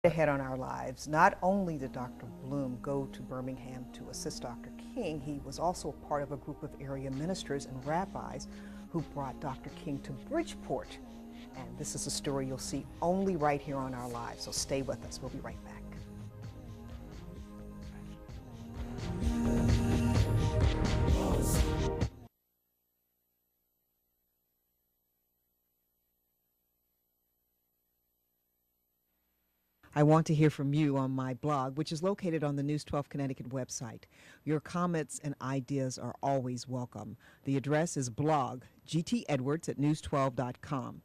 Ahead on our lives, not only did Dr. Bloom go to Birmingham to assist Dr. King, he was also a part of a group of area ministers and rabbis who brought Dr. King to Bridgeport. And this is a story you'll see only right here on Our Lives, so stay with us. We'll be right back. I want to hear from you on my blog, which is located on the News 12 Connecticut website. Your comments and ideas are always welcome. The address is blog, gtedwards@news12.com.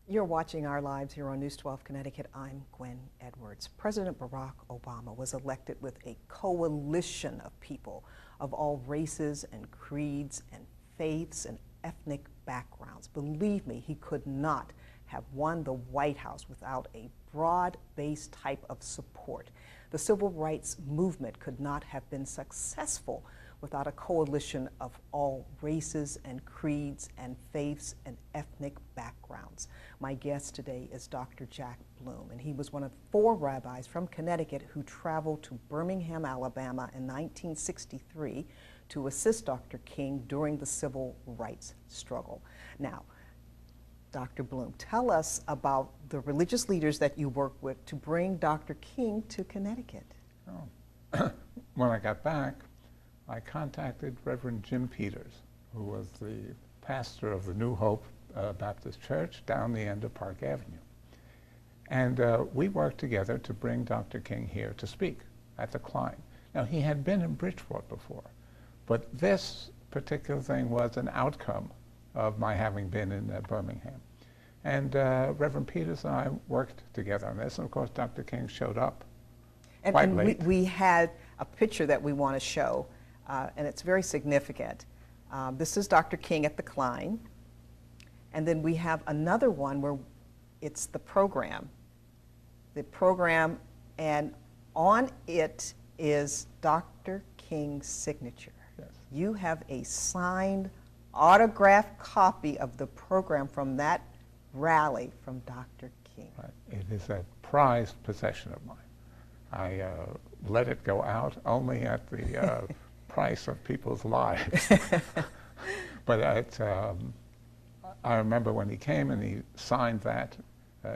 You're watching Our Lives here on News 12 Connecticut. I'm Gwen Edwards. President Barack Obama was elected with a coalition of people of all races and creeds and faiths and ethnic backgrounds. Believe me, he could not have won the White House without a broad-based type of support. The civil rights movement could not have been successful without a coalition of all races and creeds and faiths and ethnic backgrounds. My guest today is Dr. Jack Bloom, and he was one of 4 rabbis from Connecticut who traveled to Birmingham, Alabama in 1963 to assist Dr. King during the civil rights struggle. Now, Dr. Bloom, tell us about the religious leaders that you worked with to bring Dr. King to Connecticut. Oh. When I got back, I contacted Reverend Jim Peters, who was the pastor of the New Hope Baptist Church down the end of Park Avenue. And we worked together to bring Dr. King here to speak at the Klein. Now, he had been in Bridgeport before, but this particular thing was an outcome of my having been in Birmingham. And Reverend Peters and I worked together on this, and of course Dr. King showed up quite late. We had a picture that we want to show, and it's very significant. This is Dr. King at the Klein, and then we have another one where it's the program, and on it is Dr. King's signature. Yes. You have a signed autographed copy of the program from that rally from Dr. King. Right. It is a prized possession of mine. I let it go out only at the price of people's lives. But I remember when he came and he signed that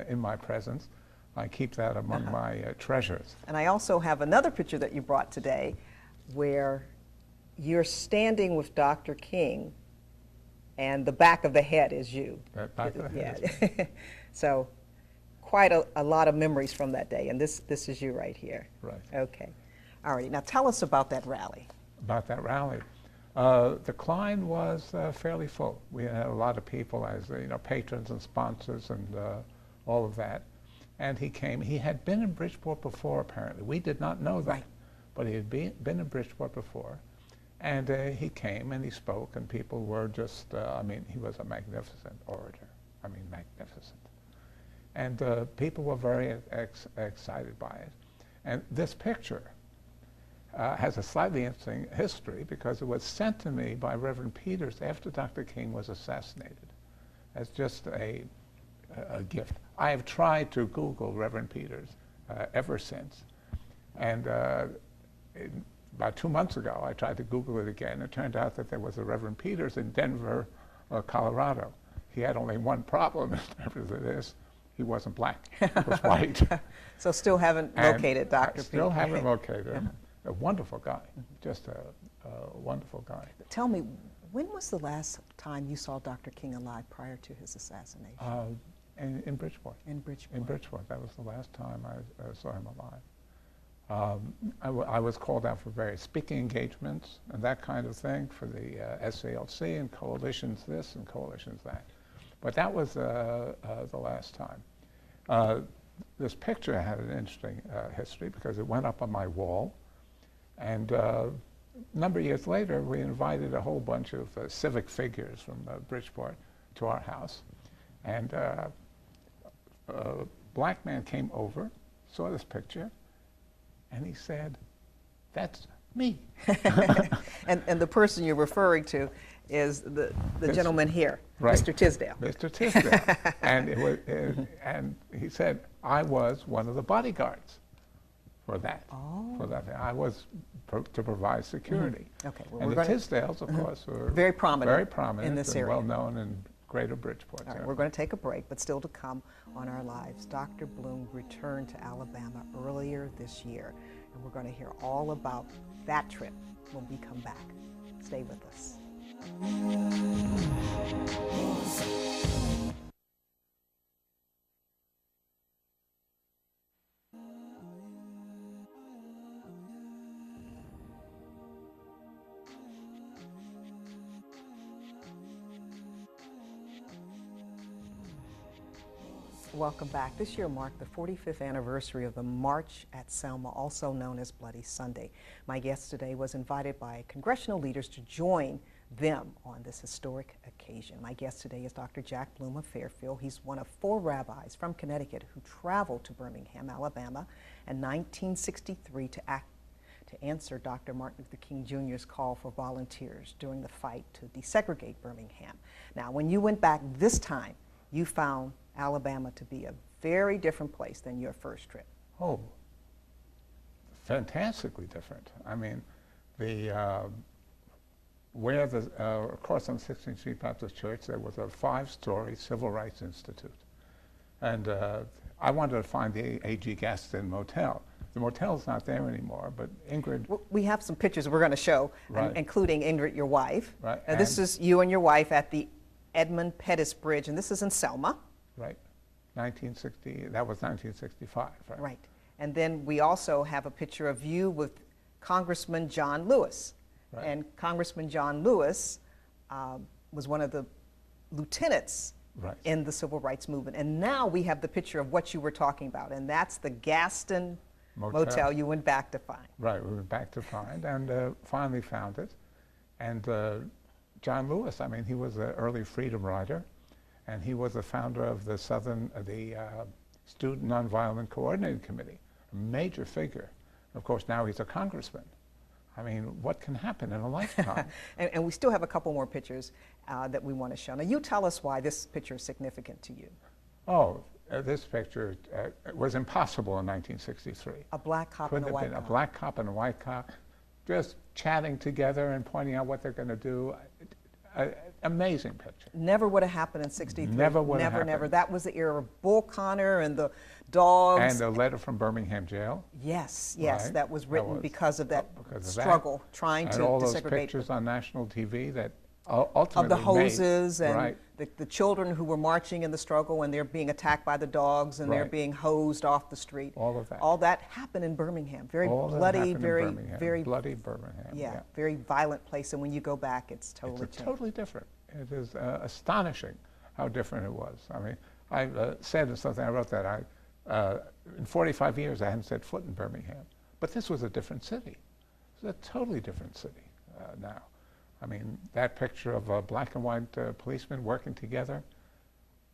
in my presence. I keep that among my treasures. And I also have another picture that you brought today where you're standing with Dr. King, and the back of the head is you. That back of the head is me. So quite a lot of memories from that day, and this is you right here. Right. Okay. All right. Now tell us about that rally. About that rally. The Klein was fairly full. We had a lot of people as patrons and sponsors and all of that. And he came. He had been in Bridgeport before, apparently. We did not know that. Right. But he had been in Bridgeport before. And he came and he spoke, and people were just, he was a magnificent orator. Magnificent. And people were very excited by it. And this picture has a slightly interesting history because it was sent to me by Reverend Peters after Dr. King was assassinated as just a gift. I have tried to Google Reverend Peters ever since. And about 2 months ago, I tried to Google it again. It turned out that there was a Reverend Peters in Denver, Colorado. He had only one problem in terms of this. He wasn't black. He was white. So still haven't located Dr. Peters. Still haven't located him. A wonderful guy. Just a wonderful guy. Tell me, when was the last time you saw Dr. King alive prior to his assassination? In Bridgeport. In Bridgeport. In Bridgeport. That was the last time I saw him alive. I was called out for various speaking engagements and that kind of thing for the SALC and coalitions this and coalitions that. But that was the last time. This picture had an interesting history because it went up on my wall. And a number of years later, we invited a whole bunch of civic figures from Bridgeport to our house. And a black man came over, saw this picture, and he said, "That's me." and the person you're referring to is the gentleman here, right. Mr. Tisdale. Mr. Tisdale. And, and he said, I was one of the bodyguards for that. Oh. For that, I was to provide security. Okay, well, And we're the going Tisdales, of course, were very prominent in this and area. well known in Greater Bridgeport. All right, we're going to take a break, but still to come on Our Lives. Dr. Bloom returned to Alabama earlier this year, and we're going to hear all about that trip when we come back. Stay with us. Welcome back. This year marked the 45th anniversary of the March at Selma, also known as Bloody Sunday. My guest today was invited by congressional leaders to join them on this historic occasion. My guest today is Dr. Jack Bloom of Fairfield. He's one of 4 rabbis from Connecticut who traveled to Birmingham, Alabama in 1963 to answer Dr. Martin Luther King Jr.'s call for volunteers during the fight to desegregate Birmingham. Now, when you went back this time, you found Alabama to be a very different place than your first trip. Oh, fantastically different. I mean, where across on 16th Street Baptist Church, there was a 5-story civil rights institute. And I wanted to find the A.G. Gaston Motel. The motel's not there anymore, but Ingrid... Well, we have some pictures we're going to show, right. Including Ingrid, your wife. Right. This is you and your wife at the Edmund Pettus Bridge, and this is in Selma. Right. 1960, that was 1965, right? Right. And then we also have a picture of you with Congressman John Lewis. Right. And Congressman John Lewis was one of the lieutenants right. in the civil rights movement. And now we have the picture of what you were talking about, and that's the Gaston Motel you went back to find. Right, we went back to find, and finally found it. And John Lewis, I mean, he was an early freedom rider, and he was the founder of the Student Nonviolent Coordinating Committee, a major figure. Of course, now he's a congressman. I mean, what can happen in a lifetime? and we still have a couple more pictures that we want to show. Now, you tell us why this picture is significant to you. Oh, this picture was impossible in 1963. A black cop and a white cop. A black cop and a white cop just chatting together and pointing out what they're going to do. Amazing picture. Never would have happened in 63. Never would have happened. Never. That was the era of Bull Connor and the dogs. And a letter from Birmingham jail. Yes, right? that was written because of that struggle, trying to desegregate. And all those desegregate. pictures on national TV that ultimately of the hoses made, and right. the children who were marching in the struggle and they're being attacked by the dogs and they're right. being hosed off the street. All of that. All that happened in Birmingham. Very all bloody, very bloody Birmingham. Yeah, very violent place. And when you go back, it's totally changed. Totally different. It is astonishing how different it was. I mean, I said in something I wrote that in 45 years I hadn't set foot in Birmingham, but this was a different city. It's a totally different city now. I mean, that picture of a black and white policemen working together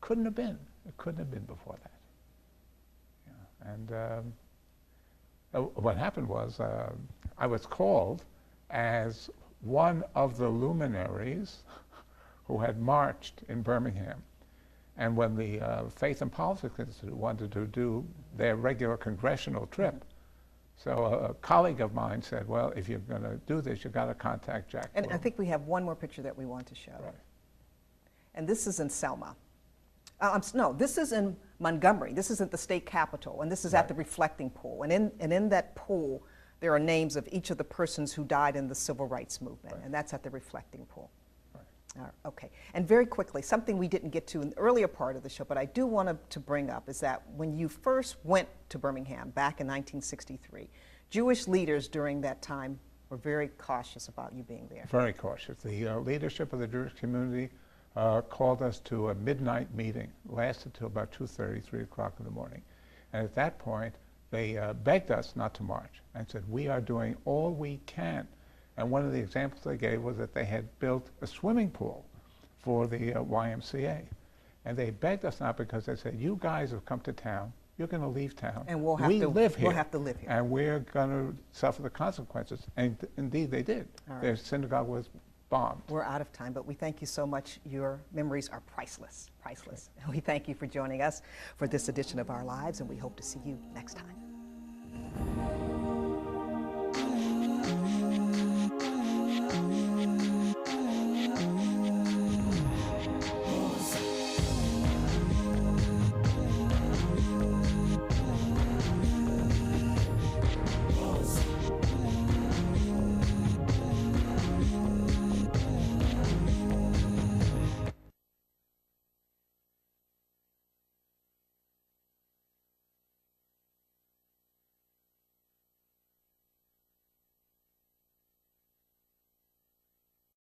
couldn't have been. It couldn't have been before that. Yeah. And what happened was I was called as one of the luminaries who had marched in Birmingham. And when the Faith and Politics Institute wanted to do their regular congressional trip, so a colleague of mine said, well, if you're going to do this, you've got to contact Jack And Bloom. I think we have one more picture that we want to show. Right. And this is in Selma. No, this is in Montgomery. This is at the state capitol, and this is right. at the reflecting pool. And in that pool, there are names of each of the persons who died in the civil rights movement, right. and that's at the reflecting pool. Right. Okay, and very quickly, something we didn't get to in the earlier part of the show, but I do want to bring up is that when you first went to Birmingham back in 1963, Jewish leaders during that time were very cautious about you being there. Very cautious. The leadership of the Jewish community called us to a midnight meeting, lasted till about 2:30, 3 o'clock in the morning. And at that point, they begged us not to march and said, we are doing all we can. And one of the examples they gave was that they had built a swimming pool for the YMCA. And they begged us not because they said, you guys have come to town, you're going to leave town. And we'll have we to live here. We'll have to live here. And we're going to suffer the consequences. And indeed they did. Right. Their synagogue was bombed. We're out of time, but we thank you so much. Your memories are priceless, priceless. And we thank you for joining us for this edition of Our Lives, and we hope to see you next time.